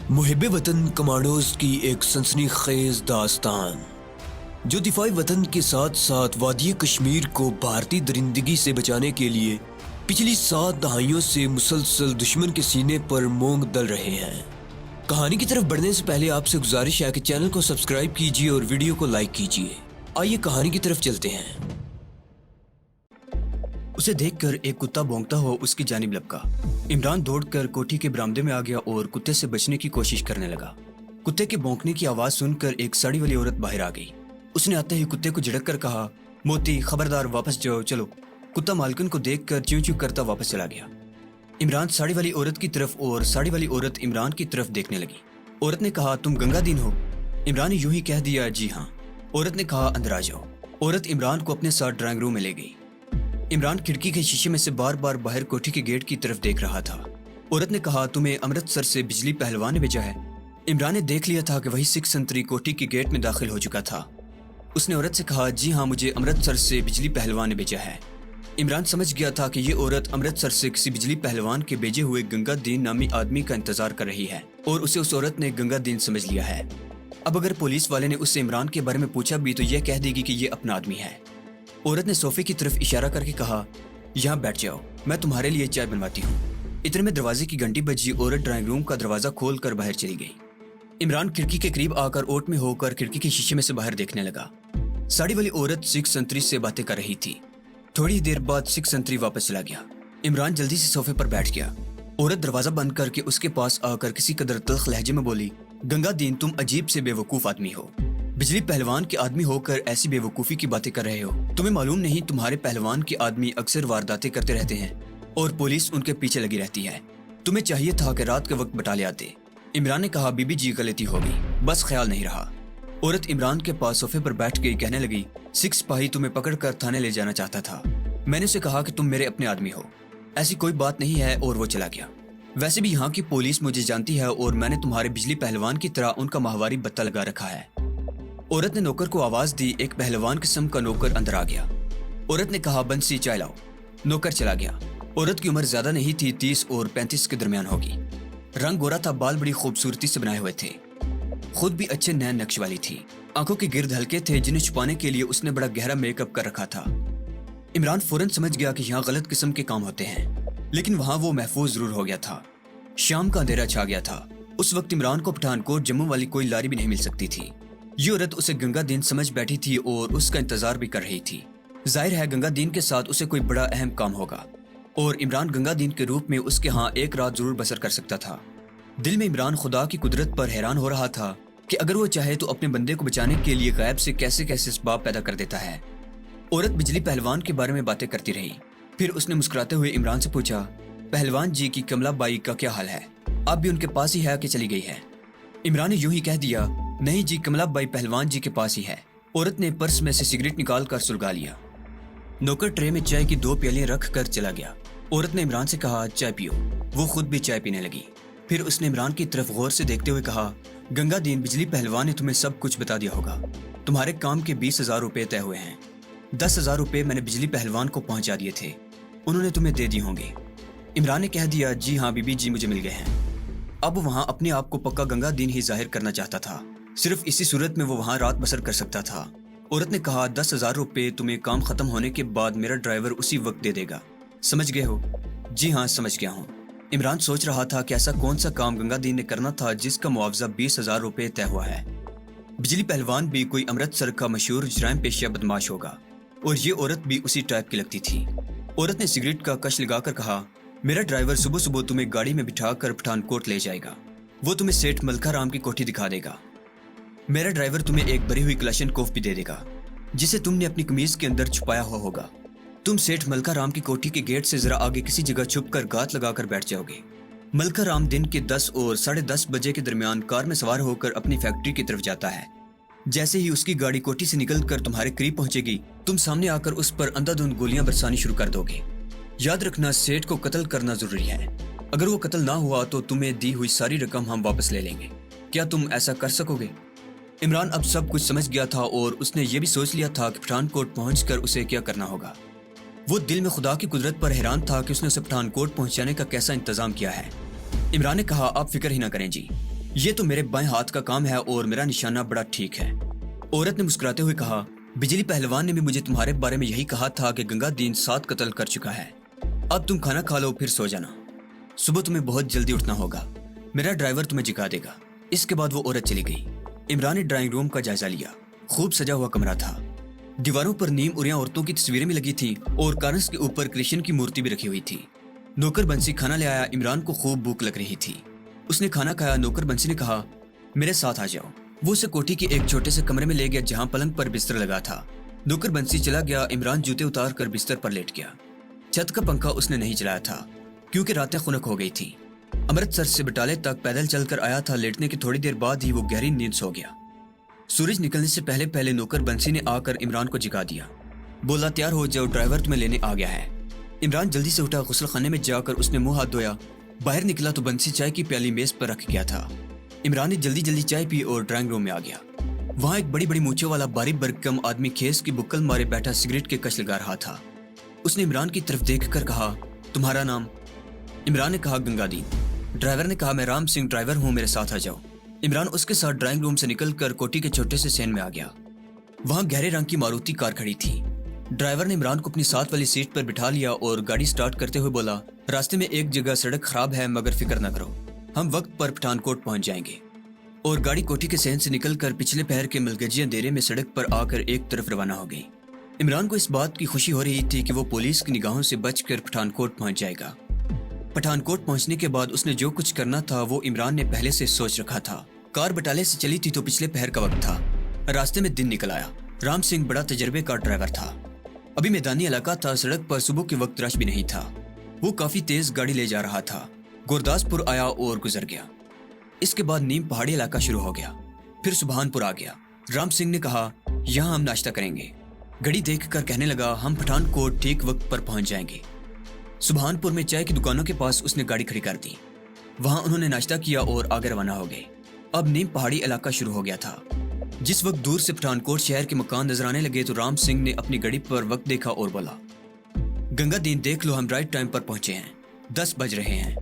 محب وطن کمانڈوز کی ایک سنسنی خیز داستان جو دفاعی وطن کے ساتھ ساتھ وادی کشمیر کو بھارتی درندگی سے بچانے کے لیے پچھلی 7 دہائیوں سے مسلسل دشمن کے سینے پر مونگ دل رہے ہیں۔ کہانی کی طرف بڑھنے سے پہلے آپ سے گزارش ہے کہ چینل کو سبسکرائب کیجیے اور ویڈیو کو لائک کیجیے۔ آئیے کہانی کی طرف چلتے ہیں۔ اسے دیکھ کر ایک کتا بھونکتا ہوا اس کی جانب لپکا۔ عمران دوڑ کر کوٹھی کے برآمدے میں آ گیا اور کتے سے بچنے کی کوشش کرنے لگا۔ کتے کے بھونکنے کی آواز سن کر ایک ساڑی والی عورت باہر آ گئی۔ اس نے آتے ہی کتے کو جھڑک کر کہا، موتی خبردار واپس جاؤ چلو۔ کتا مالکن کو دیکھ کر چیوں چیوں کرتا واپس چلا گیا۔ عمران ساڑی والی عورت کی طرف اور ساڑی والی عورت عمران کی طرف دیکھنے لگی۔ عورت نے کہا، تم گنگا دین ہو؟ عمران نے یوں ہی کہہ دیا، جی ہاں۔ عورت نے کہا، اندر آ جاؤ۔ عورت عمران کو اپنے ساتھ ڈرائنگ روم میں لے گئی۔ عمران کھڑکی کے شیشے میں سے بار بار باہر کوٹھی کے گیٹ کی طرف دیکھ رہا تھا۔ عورت نے کہا، تمہیں امرتسر سے بجلی پہلوان نے بھیجا ہے؟ عمران نے دیکھ لیا تھا کہ وہی سکھ سنتری کوٹھی کے گیٹ میں داخل ہو چکا تھا۔ اس نے عورت سے کہا، جی ہاں، مجھے امرتسر سے بجلی پہلوان نے بھیجا ہے۔ عمران سمجھ گیا تھا کہ یہ عورت امرتسر سے کسی بجلی پہلوان کے بھیجے ہوئے گنگا دین نامی آدمی کا انتظار کر رہی ہے اور اسے اس عورت نے گنگا دین سمجھ لیا ہے۔ اب اگر پولیس والے نے اس سے عمران کے بارے میں پوچھا بھی تو یہ کہہ دے گی کہ یہ اپنا آدمی ہے۔ عورت نے صوفے کی طرف اشارہ کر کے کہا، یہاں بیٹھ جاؤ، میں تمہارے لیے چائے بنواتی ہوں۔ اتنے میں دروازے کی گھنٹی بجی۔ عورت ڈرائنگ روم کا دروازہ کھول کر باہر چلی گئی۔ عمران کھڑکی کے قریب آ کر اوٹ میں ہو کر کھڑکی کے شیشے میں سے باہر دیکھنے لگا۔ ساڑی والی عورت سکھ سنتری سے باتیں کر رہی تھی۔ تھوڑی دیر بعد سکھ سنتری واپس چلا گیا۔ عمران جلدی سے صوفے پر بیٹھ گیا۔ عورت دروازہ بند کر کے اس کے پاس آ کر کسی قدر تلخ لہجے میں بولی، گنگا دین، تم عجیب سے بے وقوف آدمی ہو۔ بجلی پہلوان کے آدمی ہو کر ایسی بے وقوفی کی باتیں کر رہے ہو۔ تمہیں معلوم نہیں تمہارے پہلوان کے آدمی اکثر وارداتیں کرتے رہتے ہیں اور پولیس ان کے پیچھے لگی رہتی ہے۔ تمہیں چاہیے تھا کہ رات کے وقت بٹا لے آتے۔ عمران نے کہا، بی بی جی غلطی ہو گئی، بس خیال نہیں رہا۔ عورت عمران کے پاس صوفے پر بیٹھ گئی، کہنے لگی، سکھ سپاہی تمہیں پکڑ کر تھانے لے جانا چاہتا تھا۔ میں نے اسے کہا کہ تم میرے اپنے آدمی ہو، ایسی کوئی بات نہیں ہے، اور وہ چلا گیا۔ ویسے بھی یہاں کی پولیس مجھے جانتی ہے اور میں نے تمہارے بجلی پہلوان کی طرح ان کا ماہواری بتہ لگا رکھا ہے۔ عورت نے نوکر کو آواز دی۔ ایک پہلوان قسم کا نوکر اندر آ گیا۔ عورت نے کہا، بنسی چائے لاؤ۔ نوکر چلا گیا۔ عورت کی عمر زیادہ نہیں تھی، 30 اور 35 کے درمیان ہوگی۔ رنگ گورا تھا، بال بڑی خوبصورتی سے بنائے ہوئے تھے، خود بھی اچھے نین نقش والی تھی۔ آنکھوں کے گرد ہلکے تھے جنہیں چھپانے کے لیے اس نے بڑا گہرا میک اپ کر رکھا تھا۔ عمران فوراً سمجھ گیا کہ یہاں غلط قسم کے کام ہوتے ہیں، لیکن وہاں وہ محفوظ ضرور ہو گیا تھا۔ شام کا اندھیرا چھا گیا تھا۔ اس وقت عمران کو پٹھان کوٹ جموں والی کوئی لاری بھی نہیں مل سکتی تھی۔ یہ عورت اسے گنگا دین سمجھ بیٹھی تھی اور اس کا انتظار بھی کر رہی تھی۔ ظاہر ہے گنگا دین کے ساتھ اسے کوئی بڑا اہم کام ہوگا اور عمران گنگا دین کے روپ میں اس کے ہاں ایک رات ضرور بسر کر سکتا تھا۔ دل میں عمران خدا کی قدرت پر حیران ہو رہا تھا کہ اگر وہ چاہے تو اپنے بندے کو بچانے کے لیے غیب سے کیسے کیسے اسباب پیدا کر دیتا ہے۔ عورت بجلی پہلوان کے بارے میں باتیں کرتی رہی۔ پھر اس نے مسکراتے ہوئے عمران سے پوچھا، پہلوان جی کی کملا بائی کا کیا حال ہے؟ آپ بھی ان کے پاس ہی ہے کہ چلی گئی ہے؟ عمران نے یوں ہی کہہ دیا، نہیں جی، کملا بائی پہلوان جی کے پاس ہی ہے۔ عورت نے پرس میں سے سگریٹ نکال کر سلگا لیا۔ نوکر ٹرے میں چائے کی 2 پیالیاں رکھ کر چلا گیا۔ عورت نے عمران سے کہا، چائے پیو۔ وہ خود بھی چائے پینے لگی۔ پھر اس نے عمران کی طرف غور سے دیکھتے ہوئے کہا، گنگا دین، بجلی پہلوان نے تمہیں سب کچھ بتا دیا ہوگا۔ تمہارے کام کے 20,000 روپے طے ہوئے ہیں۔ 10,000 روپے میں نے بجلی پہلوان کو پہنچا دیے تھے، انہوں نے تمہیں دے دی ہوں گے۔ عمران نے کہہ دیا، جی ہاں بی بی جی، مجھے مل گئے ہیں۔ اب وہاں اپنے آپ کو پکا گنگا دین ہی ظاہر کرنا چاہتا تھا، صرف اسی صورت میں وہ وہاں رات بسر کر سکتا تھا۔ عورت نے کہا، 10,000 روپے تمہیں کام ختم ہونے کے بعد میرا ڈرائیور اسی وقت دے دے گا، سمجھ گئے ہو؟ جی ہاں، سمجھ گیا ہوں۔ عمران سوچ رہا تھا کہ ایسا کون سا کام گنگا دین نے کرنا تھا جس کا معاوضہ 20,000 روپے طے ہوا ہے۔ بجلی پہلوان بھی کوئی امرتسر کا مشہور جرائم پیشہ بدماش ہوگا اور یہ عورت بھی اسی ٹائپ کی لگتی تھی۔ عورت نے سگریٹ کا کش لگا کر کہا، میرا ڈرائیور صبح صبح تمہیں گاڑی میں بٹھا کر پٹھان کوٹ لے جائے گا، وہ تمہیں سیٹھ ملکھا رام کی کوٹھی دکھا دے گا۔ میرا ڈرائیور تمہیں ایک بری ہوئی کلاشن کوف بھی دے دے گا جسے تم نے اپنی قمیض کے اندر چھپایا ہوا ہوگا۔ تم سیٹھ ملکھا رام کی کوٹھی کے گیٹ سے ذرا آگے کسی جگہ چھپ کر گات لگا کر بیٹھ جاؤ گے۔ ملکھا رام دن کے 10 اور 10:30 بجے کے درمیان کار میں سوار ہو کر اپنی فیکٹری کی طرف جاتا ہے۔ جیسے ہی اس کی گاڑی کوٹھی سے نکل کر تمہارے قریب پہنچے گی، تم سامنے آ کر اس پر اندھا دھند گولیاں برسانی شروع کر دو گے۔ یاد رکھنا، سیٹھ کو قتل کرنا ضروری ہے۔ اگر وہ قتل نہ ہوا تو تمہیں دی ہوئی ساری رقم ہم واپس لے لیں گے۔ کیا تم ایسا کر سکو گے؟ عمران اب سب کچھ سمجھ گیا تھا اور اس نے یہ بھی سوچ لیا تھا کہ پٹھان کوٹ پہنچ کر اسے کیا کرنا ہوگا۔ وہ دل میں خدا کی قدرت پر حیران تھا کہ اس نے اسے پٹھان کوٹ پہنچانے کا کیسا انتظام کیا ہے۔ عمران نے کہا، آپ فکر ہی نہ کریں جی، یہ تو میرے بائیں ہاتھ کا کام ہے اور میرا نشانہ بڑا ٹھیک ہے۔ عورت نے مسکراتے ہوئے کہا، بجلی پہلوان نے بھی مجھے تمہارے بارے میں یہی کہا تھا کہ گنگا دین 7 قتل کر چکا ہے۔ اب تم کھانا کھا لو پھر سو جانا، صبح تمہیں بہت جلدی اٹھنا ہوگا، میرا ڈرائیور تمہیں جگا دے گا۔ اس کے بعد وہ عورت چلی گئی۔ عمران نے ڈرائنگ روم کا جائزہ لیا۔ خوب سجا ہوا کمرہ تھا، دیواروں پر نیم اریاں عورتوں کی تصویریں بھی لگی تھیں اور کارنس کے اوپر کرشن کی مورتی بھی رکھی ہوئی تھی۔ نوکر بنسی کھانا لے آیا۔ عمران کو خوب بھوک لگ رہی تھی، اس نے کھانا کھایا۔ نوکر بنسی نے کہا، میرے ساتھ آ جاؤ۔ وہ اسے کوٹھی کے ایک چھوٹے سے کمرے میں لے گیا جہاں پلنگ پر بستر لگا تھا۔ نوکر بنسی چلا گیا۔ عمران جوتے اتار کر بستر پر لیٹ گیا۔ چھت کا پنکھا اس نے نہیں چلایا تھا کیونکہ راتیں خنک ہو گئی تھیں۔ امرتسر سے بٹالے تک پیدل چل کر آیا تھا۔ لیٹنے کی تھوڑی دیر بعد ہی وہ گہری نیند سو گیا۔ سورج نکلنے سے پہلے پہلے نوکر بنسی نے آ کر عمران کو جگا دیا، بولا تیار ہو جاؤ، ڈرائیور تمہیں لینے آ گیا ہے۔ عمران جلدی سے اٹھا۔ غسل خانے میں جا کر اس نے منہ ہاتھ دھویا۔ باہر نکلا تو بنسی چائے کی پیالی میز پر رکھ گیا تھا۔ عمران نے جلدی جلدی چائے پی اور ڈرائنگ روم میں آ گیا۔ وہاں ایک بڑی بڑی مونچھوں والا باری برکم آدمی کھیس کی بکل مارے بیٹھا سگریٹ کے کش لگا رہا تھا۔ اس نے عمران کی طرف دیکھ کر کہا، تمہارا نام؟ عمران نے کہا، گنگا دین۔ ڈرائیور نے کہا، میں رام سنگھ ڈرائیور ہوں، میرے ساتھ آ جاؤ۔ عمران اس کے ساتھ ڈرائنگ روم سے نکل کر کوٹھی کے چھوٹے سے سین میں آ گیا۔ وہاں گہرے رنگ کی ماروتی کار کھڑی تھی۔ ڈرائیور نے عمران کو اپنی ساتھ والی سیٹ پر بٹھا لیا اور گاڑی سٹارٹ کرتے ہوئے بولا، راستے میں ایک جگہ سڑک خراب ہے مگر فکر نہ کرو، ہم وقت پر پٹھان کوٹ پہنچ جائیں گے۔ اور گاڑی کوٹھی کے سین سے نکل کر پچھلے پہر کے ملگجی اندھیرے میں سڑک پر آ کر ایک طرف روانہ ہو گئی۔ عمران کو اس بات کی خوشی ہو رہی تھی کہ وہ پولیس کی نگاہوں سے بچ کر پٹھان کوٹ پہنچ جائے گا۔ پٹھان کوٹ پہنچنے کے بعد اس نے جو کچھ کرنا تھا وہ عمران نے پہلے سے سوچ رکھا تھا۔ کار بٹالے سے چلی تھی تو پچھلے پہر کا وقت تھا۔ راستے میں دن نکل آیا۔ رام سنگھ بڑا تجربے کا ڈرائیور تھا۔ ابھی میدانی علاقہ تھا، سڑک پر صبح کے وقت رش بھی نہیں تھا۔ وہ کافی تیز گاڑی لے جا رہا تھا۔ گورداس پور آیا اور گزر گیا۔ اس کے بعد نیم پہاڑی علاقہ شروع ہو گیا، پھر سبحان پور آ گیا۔ رام سنگھ نے کہا، یہاں ہم ناشتہ کریں گے۔ گھڑی دیکھ کر کہنے لگا، ہم پٹھان کوٹ ٹھیک وقت پر پہنچ جائیں گے۔ سبحان پور میں چائے کی دکانوں کے پاس اس نے گاڑی کھڑی کر دی۔ وہاں انہوں نے ناشتہ کیا اور آگے روانہ ہو گئے۔ اب نیم پہاڑی علاقہ شروع ہو گیا تھا۔ جس وقت دور سے پٹھان کوٹ شہر کے مکان نظر آنے لگے تو رام سنگھ نے اپنی گاڑی پر وقت دیکھا اور بولا، گنگا دین دیکھ لو، ہم رائٹ ٹائم پر پہنچے ہیں، 10 بج رہے ہیں۔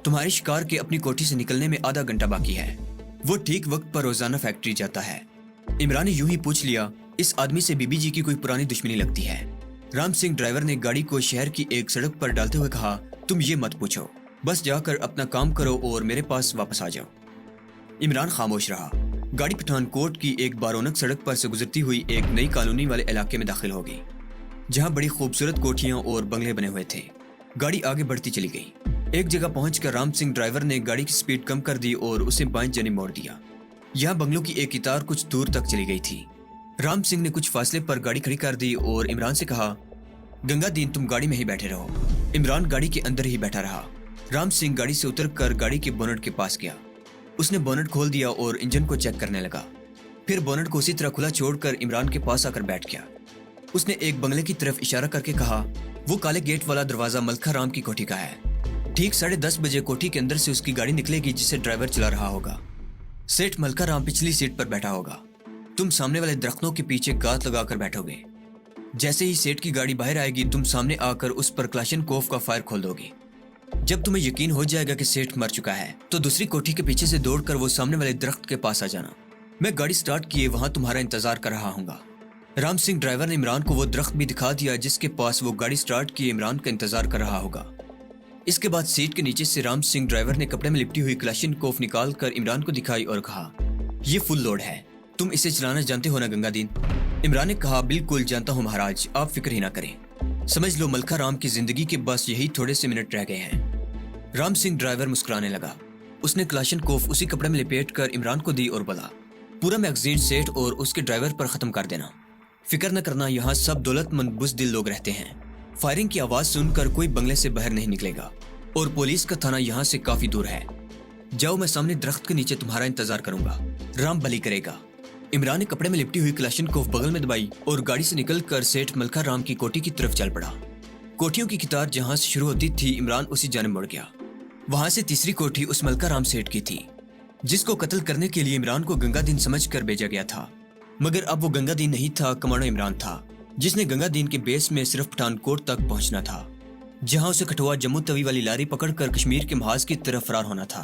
تمہارے شکار کے اپنی کوٹھی سے نکلنے میں آدھا گھنٹہ باقی ہے۔ وہ ٹھیک وقت پر روزانہ فیکٹری جاتا ہے۔ عمران نے یوں ہی پوچھ لیا، اس آدمی سے بی بی جی کی کوئی پرانی دشمنی لگتی ہے؟ رام سنگھ ڈرائیور نے گاڑی کو شہر کی ایک سڑک پر ڈالتے ہوئے کہا، تم یہ مت پوچھو، بس جا کر اپنا کام کرو اور میرے پاس واپس آ جاؤ۔ عمران خاموش رہا۔ گاڑی پٹھان کوٹ کی ایک بارونق سڑک پر سے گزرتی ہوئی ایک نئی کالونی والے علاقے میں داخل ہو گئی، جہاں بڑی خوبصورت کوٹھیاں اور بنگلے بنے ہوئے تھے۔ گاڑی آگے بڑھتی چلی گئی۔ ایک جگہ پہنچ کر رام سنگھ ڈرائیور نے گاڑی کی سپیڈ کم کر دی اور اسے بائیں جانب موڑ دیا۔ یہاں بنگلوں کی ایک قطار کچھ دور تک چلی گئی تھی۔ رام سنگھ نے کچھ فاصلے پر گاڑی کھڑی کر دی اور عمران سے کہا، گنگا دین تم گاڑی میں ہی بیٹھے رہو۔ عمران گاڑی کے اندر ہی بیٹھا رہا۔ رام سنگھ گاڑی سے اتر کر گاڑی کے بونٹ کے پاس گیا۔ اس نے بونٹ کھول دیا اور انجن کو چیک کرنے لگا، پھر بونٹ کو اسی طرح کھلا چھوڑ کر عمران کے پاس آ کر بیٹھ گیا۔ اس نے ایک بنگلے کی طرف اشارہ کر کے کہا، وہ کالے گیٹ والا دروازہ ملکھا رام کی کوٹھی کا ہے۔ ٹھیک 10:30 بجے کوٹھی کے اندر سے اس کی گاڑی نکلے گی جسے ڈرائیور چلا رہا ہوگا۔ سیٹھ ملکھا رام پچھلی سیٹ پر بیٹھا ہوگا۔ تم سامنے والے درختوں کے پیچھے گات لگا کر بیٹھو گے۔ جیسے ہی سیٹھ کی گاڑی باہر آئے گی تم سامنے آ کر اس پر کلاشن کوف کا فائر کھول دو گے۔ جب تمہیں یقین ہو جائے گا کہ سیٹھ مر چکا ہے تو دوسری کوٹھی کے پیچھے سے دوڑ کر وہ سامنے والے درخت کے پاس آ جانا۔ میں گاڑی سٹارٹ کیے وہاں تمہارا انتظار کر رہا ہوں گا۔ رام سنگھ ڈرائیور نے عمران کو وہ درخت بھی دکھا دیا جس کے پاس وہ گاڑی سٹارٹ کیے عمران کا انتظار کر رہا ہوگا۔ اس کے بعد سیٹ کے نیچے سے رام سنگھ ڈرائیور نے کپڑے میں لپٹی ہوئی کلاشن کوف نکال کر عمران کو دکھائی اور کہا، یہ فل لوڈ ہے، تم اسے چلانا جانتے ہو نا گنگا دین؟ عمران نے کہا، بالکل جانتا ہوں مہاراج، آپ فکر ہی نہ کریں۔ سمجھ لو ملکھا رام کی زندگی کے بس یہی تھوڑے سے منٹ رہ گئے ہیں۔ رام سنگھ ڈرائیور مسکرانے لگا۔ اس نے کلاشن کوف اسی کپڑے میں لپیٹ کر عمران کو دی اور بولا، پورا میگزین سیٹ اور اس کے ڈرائیور پر ختم کر دینا۔ فکر نہ کرنا، یہاں سب دولت مند بزدل لوگ رہتے ہیں۔ فائرنگ کی آواز سن کر کوئی بنگلے سے باہر نہیں نکلے گا اور پولیس کا تھانہ یہاں سے کافی دور ہے۔ جاؤ، میں سامنے درخت کے نیچے تمہارا انتظار کروں گا، رام بھلی کرے گا۔ عمران نے کپڑے میں لپٹی ہوئی کلاشن کوف بغل میں دبائی اور گاڑی سے نکل کر سیٹھ ملکھا رام کی کوٹھی کی طرف چل پڑا۔ کوٹھیوں کی قطار جہاں سے شروع ہوتی تھی عمران اسی جانب مڑ گیا۔ وہاں سے تیسری کوٹھی اس ملکھا رام سیٹھ کی تھی جس کو قتل کرنے کے لیے عمران کو گنگا دین سمجھ کر بھیجا گیا تھا، مگر اب وہ گنگا دین نہیں تھا، کمانڈو عمران تھا جس نے گنگا دین کے بیس میں صرف پٹھان کوٹ تک پہنچنا تھا، جہاں اسے کٹھوا جموں توی والی لاری پکڑ کر کشمیر کے محاذ کی طرف فرار ہونا تھا۔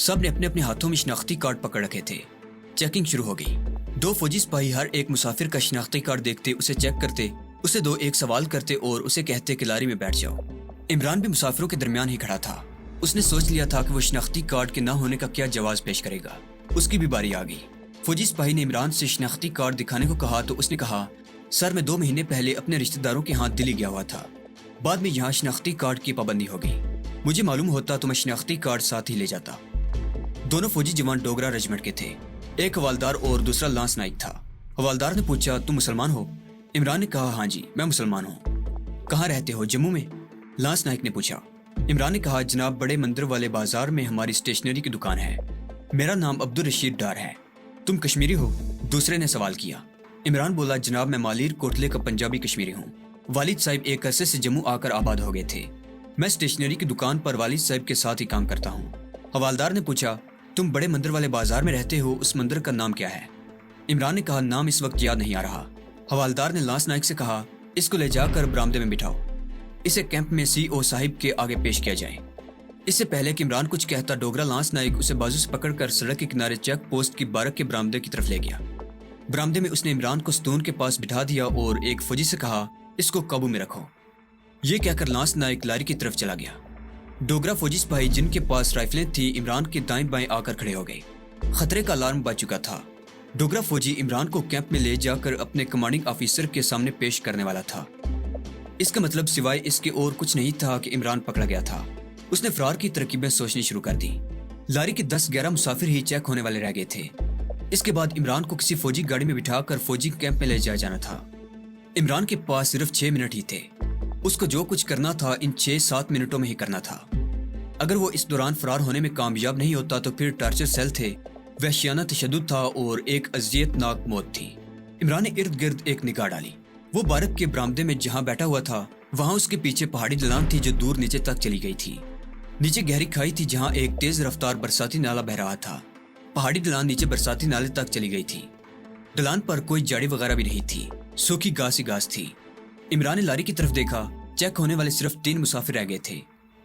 سب نے اپنے اپنے ہاتھوں میں شناختی کارڈ پکڑ رکھے تھے۔ چیکنگ شروع ہو گئی۔ 2 فوجی سپاہی ہر ایک مسافر کا شناختی کارڈ دیکھتے، اسے چیک کرتے، اسے 2-1 سوال کرتے اور اسے کہتے کہ لاری میں بیٹھ جاؤ۔ عمران بھی مسافروں کے درمیان ہی کھڑا تھا۔ اس نے سوچ لیا تھا کہ وہ شناختی کارڈ کے نہ ہونے کا کیا جواز پیش کرے گا۔ اس کی بھی باری آ گئی۔ فوجی سپاہی نے عمران سے شناختی کارڈ دکھانے کو کہا تو اس نے کہا، سر میں 2 مہینے پہلے اپنے رشتہ داروں کے ہاتھ دلی گیا ہوا تھا، بعد میں یہاں شناختی کارڈ کی پابندی ہو گئی، مجھے معلوم ہوتا تو میں شناختی کارڈ ساتھ ہی لے جاتا۔ دونوں فوجی جوان ڈوگرا رجمنٹ کے تھے، ایک حوالدار اور دوسرا لانس نائک تھا۔ حوالدار نے پوچھا، تم مسلمان ہو؟ عمران نے کہا، ہاں جی میں مسلمان ہوں۔ کہاں رہتے ہو؟ جموں میں۔ لانس نائک نے پوچھا۔ عمران نے کہا، جناب بڑے مندر والے بازار میں ہماری اسٹیشنری کی دکان ہے، میرا نام عبدالرشید ڈار ہے۔ تم کشمیری ہو؟ دوسرے نے سوال کیا۔ عمران بولا، جناب میں مالیر کوٹلے کا پنجابی کشمیری ہوں، والد صاحب ایک عرصے سے جموں آ کر آباد ہو گئے تھے، میں اسٹیشنری کی دکان پر والد صاحب کے ساتھ ہی کام کرتا ہوں۔ حوالدار نے پوچھا، تم بڑے مندر والے بازار میں رہتے ہو، اس مندر کا نام کیا ہے؟ عمران نے کہا، نام اس وقت یاد نہیں آ رہا۔ حوالدار نے لانس نائک سے کہا، اس کو لے جا کر برآمدے میں بٹھاؤ، اسے کیمپ میں CO صاحب کے آگے پیش کیا جائے۔ اس سے پہلے کہ عمران کچھ کہتا، ڈوگرا لانس نائک اسے بازو سے پکڑ کر سڑک کے کنارے چیک پوسٹ کی بارک کے برآمدے کی طرف لے گیا۔ برآمدے میں اس نے عمران کو ستون کے پاس بٹھا دیا اور ایک فوجی سے کہا، اس کو قابو میں رکھو۔ یہ کہہ کر لانس نائک لاری کی طرف چلا گیا۔ ڈوگرا فوجی سپاہی جن کے پاس رائفلیں تھیں عمران کے دائیں بائیں آ کر کھڑے ہو گئے۔ خطرے کا الارم بج چکا تھا۔ ڈوگرا فوجی عمران کو کیمپ میں لے جا کر اپنے کمانڈنگ آفیسر کے سامنے پیش کرنے والا تھا۔ اس کا مطلب سوائے اس کے اور کچھ نہیں تھا کہ عمران پکڑا گیا تھا۔ اس نے فرار کی ترکیبیں سوچنی شروع کر دی۔ لاری کے 10-11 مسافر ہی چیک ہونے والے رہ گئے تھے۔ اس کے بعد عمران کو کسی فوجی گاڑی میں بٹھا کر فوجی کیمپ میں لے جایا جانا تھا۔ عمران کے پاس صرف 6 منٹ ہی تھے۔ اس کو جو کچھ کرنا تھا ان 6-7 منٹوں میں ہی کرنا تھا۔ اگر وہ اس دوران فرار ہونے میں کامیاب نہیں ہوتا تو پھر ٹارچر سیل تھے، وحشیانہ تشدد تھا اور ایک اذیت ناک موت تھی۔ عمران نے ارد گرد ایک نگاہ ڈالی۔ وہ بارک کے برآمدے میں جہاں بیٹھا ہوا تھا وہاں اس کے پیچھے پہاڑی ڈھلان تھی جو دور نیچے تک چلی گئی تھی۔ نیچے گہری کھائی تھی جہاں ایک تیز رفتار برساتی نالا بہ رہا تھا۔ پہاڑی ڈھلان نیچے برساتی نالے تک چلی گئی تھی۔ ڈھلان پر کوئی جاڑی وغیرہ بھی نہیں تھی، سوکھی گھاس ہی گھاس تھی۔ عمران نے لاری کی طرف دیکھا، چیک ہونے والے صرف 3 مسافر رہ گئے تھے۔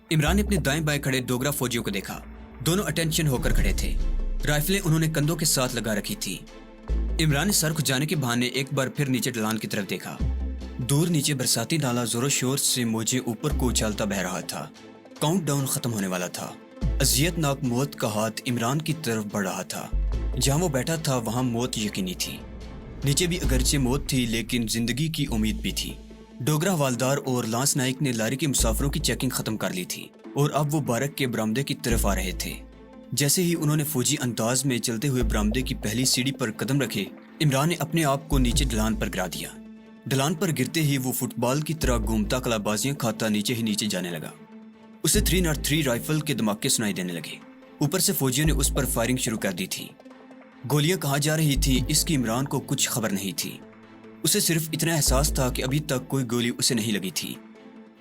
عمران نے اپنے دائیں بائیں کھڑے ڈوگرا فوجیوں کو دیکھا، دونوں اٹینشن ہو کر کھڑے تھے، رائفلیں انہوں نے کندھوں کے ساتھ لگا رکھی تھی۔ عمران نے سر کھجانے کے بہانے ایک بار پھر نیچے ڈھلان کی طرف دیکھا۔ دور نیچے برساتی نالا زور و شور سے موجیں اوپر کو اچھالتا بہ رہا تھا۔ کاؤنٹ ڈاؤن ختم ہونے والا تھا۔ اذیت ناک موت کا ہاتھ عمران کی طرف بڑھ رہا تھا۔ جہاں وہ بیٹھا تھا وہاں موت یقینی تھی۔ نیچے بھی اگرچہ موت تھی لیکن زندگی کی امید بھی تھی۔ ڈوگرا حوالدار اور لانس نائک نے لاری کے مسافروں کی چیکنگ ختم کر لی تھی اور اب وہ بارک کے برآمدے کی طرف آ رہے تھے۔ جیسے ہی انہوں نے فوجی انداز میں چلتے ہوئے برآمدے کی پہلی سیڑھی پر قدم رکھے، عمران نے اپنے آپ کو نیچے ڈھلان پر گرا دیا۔ ڈھلان پر گرتے ہی وہ فٹ بال کی طرح گھومتا کلا بازیاں کھاتا نیچے ہی نیچے جانے لگا۔ اسے 303 رائفل کے دھماکے سنائی دینے لگے۔ اوپر سے فوجیوں نے اس پر فائرنگ شروع کر دی تھی۔ گولیاں کہاں جا رہی تھی اس کی عمران کو کچھ خبر نہیں تھی۔ اسے صرف اتنا احساس تھا کہ ابھی تک کوئی گولی اسے نہیں لگی تھی۔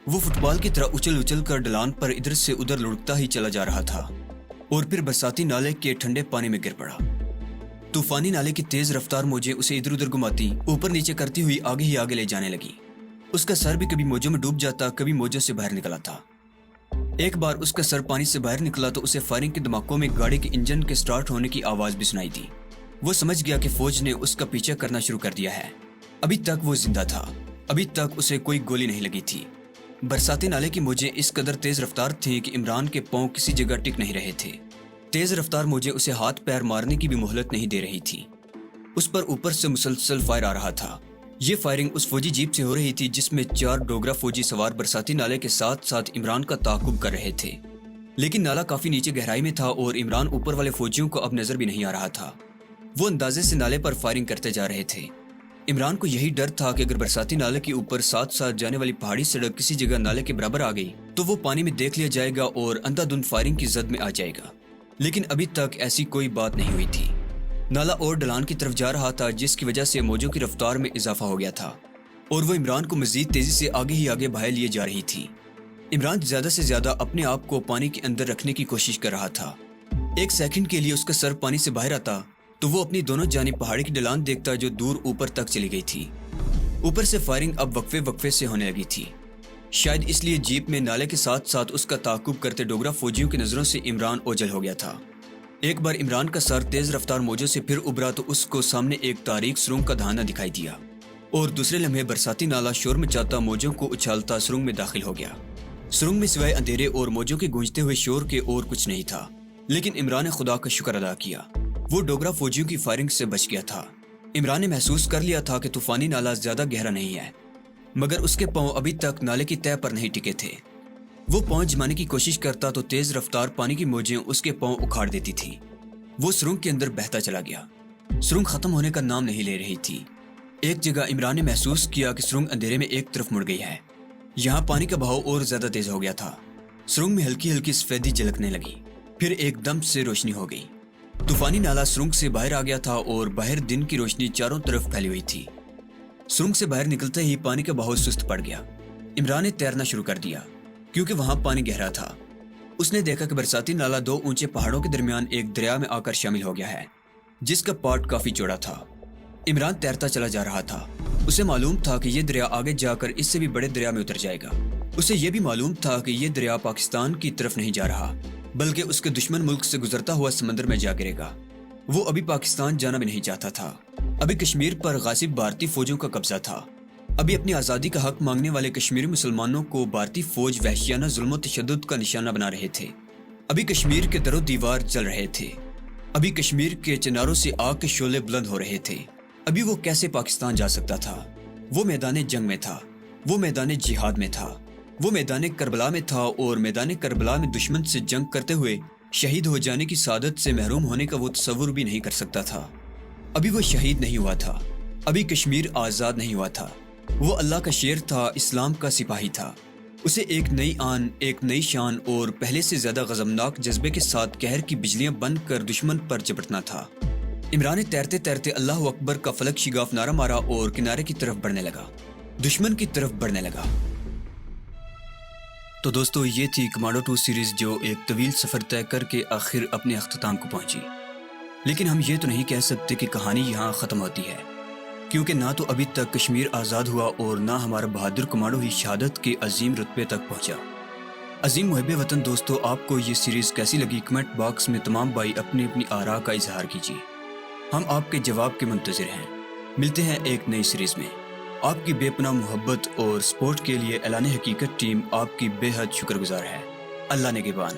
وہ فٹ بال کی طرح اچھل اچھل کر ڈھلان پر ادھر سے ادھر لڑکتا ہی چلا جا رہا تھا اور پھر برساتی نالے کے ٹھنڈے پانی میں گر پڑا۔ طوفانی نالے کی تیز رفتار موجیں اسے ادھر ادھر گھماتی اوپر نیچے کرتی ہوئی آگے ہی آگے لے جانے لگی۔ اس کا سر بھی کبھی موجوں میں ڈوب جاتا، کبھی موجوں سے باہر نکلا تھا۔ ایک بار اس کا سر پانی سے باہر نکلا تو اسے فائرنگ کے دھماکوں میں گاڑی کے انجن کے سٹارٹ ہونے کی آواز بھی سنائی دی۔ وہ سمجھ گیا کہ فوج نے اس کا پیچھا کرنا شروع کر دیا ہے۔ ابھی تک وہ زندہ تھا، ابھی تک اسے کوئی گولی نہیں لگی تھی۔ برساتی نالے کی موجیں اس قدر تیز رفتار تھیں کہ عمران کے پاؤں کسی جگہ ٹک نہیں رہے تھے۔ تیز رفتار موجیں اسے ہاتھ پیر مارنے کی بھی مہلت نہیں دے رہی تھی۔ اس پر اوپر سے مسلسل فائر آ رہا تھا۔ یہ فائرنگ اس فوجی جیپ سے ہو رہی تھی جس میں 4 ڈوگرا فوجی سوار برساتی نالے کے ساتھ ساتھ عمران کا تعاقب کر رہے تھے۔ لیکن نالا کافی نیچے گہرائی میں تھا اور عمران اوپر والے فوجیوں کو اب نظر بھی نہیں آ رہا تھا۔ وہ اندازے سے نالے پر فائرنگ کرتے جا رہے تھے۔ عمران کو یہی ڈر تھا کہ اگر برساتی نالے کے اوپر ساتھ ساتھ جانے والی پہاڑی سڑک کسی جگہ نالے کے برابر آ گئی تو وہ پانی میں دیکھ لیا جائے گا اور اندھا دھند فائرنگ کی زد میں آ جائے گا۔ لیکن ابھی تک ایسی کوئی بات نہیں ہوئی تھی۔ نالا اور ڈھلان کی طرف جا رہا تھا جس کی وجہ سے موجوں کی رفتار میں اضافہ ہو گیا تھا اور وہ عمران کو مزید تیزی سے آگے ہی آگے بہائے لیے جا رہی تھی۔ عمران زیادہ سے زیادہ اپنے آپ کو پانی کے اندر رکھنے کی کوشش کر رہا تھا۔ ایک سیکنڈ کے لیے اس کا سر پانی سے باہر آتا تو وہ اپنی دونوں جانب پہاڑی کی ڈھلان دیکھتا جو دور اوپر تک چلی گئی تھی۔ اوپر سے فائرنگ اب وقفے وقفے سے ہونے لگی تھی۔ شاید اس لیے جیپ میں نالے کے ساتھ ساتھ اس کا تعاقب کرتے ڈوگرا فوجیوں کی نظروں سے عمران اوجھل ہو گیا تھا۔ ایک بار عمران کا سر تیز رفتار موجوں سے پھر ابھرا تو اس کو سامنے ایک تاریک سرنگ کا دھانا دکھائی دیا اور دوسرے لمحے برساتی نالا شور مچاتا موجوں کو اچھالتا سرنگ میں داخل ہو گیا۔ سرنگ میں سوائے اندھیرے اور موجوں کے گونجتے ہوئے شور کے اور کچھ نہیں تھا، لیکن عمران نے خدا کا شکر ادا کیا، وہ ڈوگرا فوجیوں کی فائرنگ سے بچ گیا تھا۔ عمران نے محسوس کر لیا تھا کہ طوفانی نالا زیادہ گہرا نہیں ہے، مگر اس کے پاؤں ابھی تک نالے کی تہہ پر نہیں ٹکے تھے۔ وہ پاؤں جمانے کی کوشش کرتا تو تیز رفتار پانی کی موجیں اس کے پاؤں اکھاڑ دیتی تھی۔ وہ سرنگ کے اندر بہتا چلا گیا۔ سرنگ ختم ہونے کا نام نہیں لے رہی تھی۔ ایک جگہ عمران نے محسوس کیا کہ سرنگ اندھیرے میں ایک طرف مڑ گئی ہے۔ یہاں پانی کا بہاؤ اور زیادہ تیز ہو گیا تھا۔ سرنگ میں ہلکی ہلکی سفیدی جھلکنے لگی، پھر ایک دم سے روشنی ہو گئی۔ طوفانی نالا سرنگ سے باہر آ گیا تھا اور باہر دن کی روشنی چاروں طرف پھیلی ہوئی تھی۔ سرنگ سے باہر نکلتے ہی پانی کا بہاؤ سست پڑ گیا۔ عمران نے تیرنا شروع کر دیا کیونکہ وہاں پانی گہرا تھا۔ اس نے دیکھا کہ برساتی نالا دو اونچے پہاڑوں کے درمیان ایک دریا میں آ کر شامل ہو گیا ہے، جس کا پاٹ کافی چوڑا تھا۔ عمران تیرتا چلا جا رہا تھا۔ اسے معلوم تھا کہ یہ دریا آگے جا کر اس سے بھی بڑے دریا میں اتر جائے گا۔ اسے یہ بھی معلوم تھا کہ یہ دریا پاکستان کی طرف نہیں جا رہا، بلکہ اس کے دشمن ملک سے گزرتا ہوا سمندر میں جا گرے گا۔ وہ ابھی پاکستان جانا بھی نہیں چاہتا تھا۔ ابھی کشمیر پر غاصب بھارتی فوجوں کا قبضہ تھا۔ ابھی اپنی آزادی کا حق مانگنے والے کشمیری مسلمانوں کو بھارتی فوج وحشیانہ ظلم و تشدد کا نشانہ بنا رہے تھے۔ ابھی کشمیر کے در و دیوار جل رہے تھے۔ ابھی کشمیر کے چناروں سے آگ کے شعلے بلند ہو رہے تھے۔ ابھی وہ کیسے پاکستان جا سکتا تھا؟ وہ میدان جنگ میں تھا، وہ میدان جہاد میں تھا، وہ میدان کربلا میں تھا، اور میدان کربلا میں دشمن سے جنگ کرتے ہوئے شہید ہو جانے کی سعادت سے محروم ہونے کا وہ تصور بھی نہیں کر سکتا تھا۔ ابھی وہ شہید نہیں ہوا تھا۔ ابھی کشمیر آزاد نہیں ہوا تھا۔ وہ اللہ کا شیر تھا، اسلام کا سپاہی تھا۔ اسے ایک نئی آن، ایک نئی شان اور پہلے سے زیادہ غضبناک جذبے کے ساتھ قہر کی بجلیاں بن کر دشمن پر جپٹنا تھا۔ عمران نے تیرتے تیرتے اللہ اکبر کا فلک شگاف نعرہ مارا اور کنارے کی طرف بڑھنے لگا، دشمن کی طرف بڑھنے لگا۔ تو دوستو، یہ تھی کمانڈو 2 سیریز جو ایک طویل سفر طے کر کے آخر اپنے اختتام کو پہنچی۔ لیکن ہم یہ تو نہیں کہہ سکتے کہ کہانی یہاں ختم ہوتی ہے، کیونکہ نہ تو ابھی تک کشمیر آزاد ہوا اور نہ ہمارا بہادر کمانڈو ہی شہادت کے عظیم رتبے تک پہنچا۔ عظیم محب وطن دوستو، آپ کو یہ سیریز کیسی لگی؟ کمنٹ باکس میں تمام بھائی اپنی اپنی آراء کا اظہار کیجیے۔ ہم آپ کے جواب کے منتظر ہیں۔ ملتے ہیں ایک نئی سیریز میں۔ آپ کی بے پناہ محبت اور سپورٹ کے لیے اعلان حقیقت ٹیم آپ کی بے حد شکر گزار ہے۔ اللہ نگہبان۔